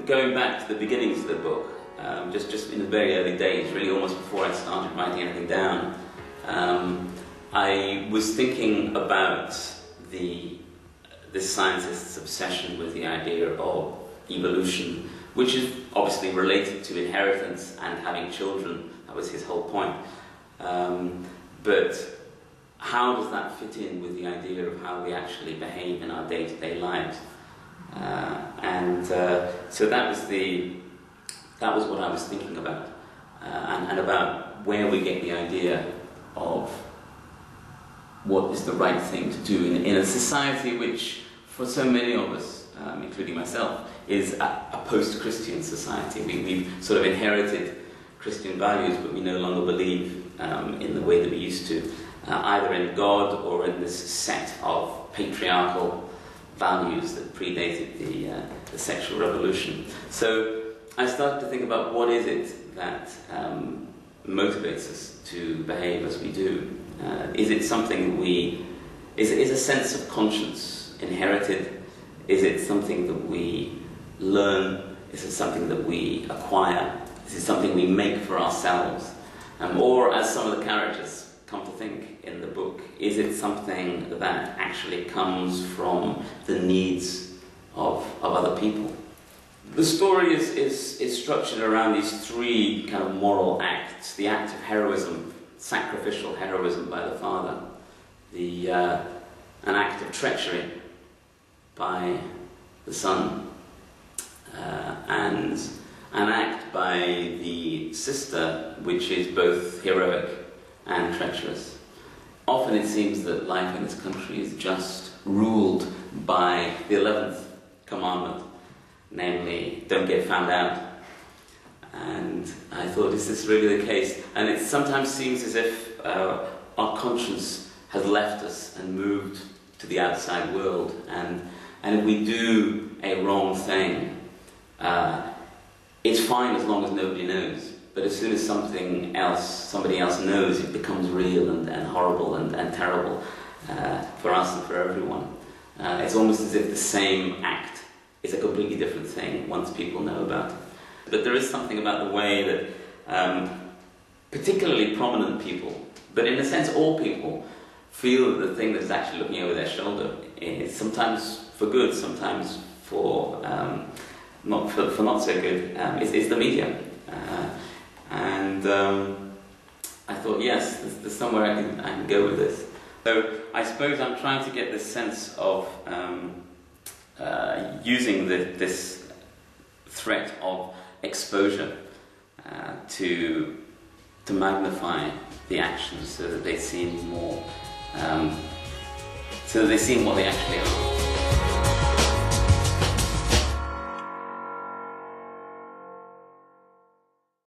going back to the beginnings of the book, just in the very early days, really almost before I started writing anything down, I was thinking about this scientist's obsession with the idea of evolution, which is obviously related to inheritance and having children. That was his whole point. But how does that fit in with the idea of how we actually behave in our day-to-day lives? So that was what I was thinking about, and about where we get the idea of what is the right thing to do in a society which, for so many of us, including myself, is a post-Christian society. We've sort of inherited Christian values, but we no longer believe in the way that we used to, either in God or in this set of patriarchal values that predated the sexual revolution. So I started to think about what is it that motivates us to behave as we do. Is it something is a sense of conscience inherited? Is it something that we learn? Is it something that we acquire? Is it something we make for ourselves? Or, as some of the characters come to think in the book, is it something that actually comes from the needs of other people? The story is structured around these three kind of moral acts: the act of heroism, sacrificial heroism by the father, an act of treachery by the son, and an act by the sister which is both heroic and treacherous. Often it seems that life in this country is just ruled by the 11th commandment, namely, don't get found out. And I thought, is this really the case? And it sometimes seems as if our conscience has left us and moved to the outside world. And if we do a wrong thing, it's fine as long as nobody knows. But as soon as somebody else knows, it becomes real and horrible and terrible for us and for everyone. It's almost as if the same act is a completely different thing once people know about it. But there is something about the way that particularly prominent people, but in a sense all people, feel that the thing that's actually looking over their shoulder is sometimes for good, sometimes for not so good, is the media. I thought, yes, there's somewhere I can go with this. So I suppose I'm trying to get this sense of using this threat of exposure to magnify the actions so that they seem more, so that they seem what they actually are.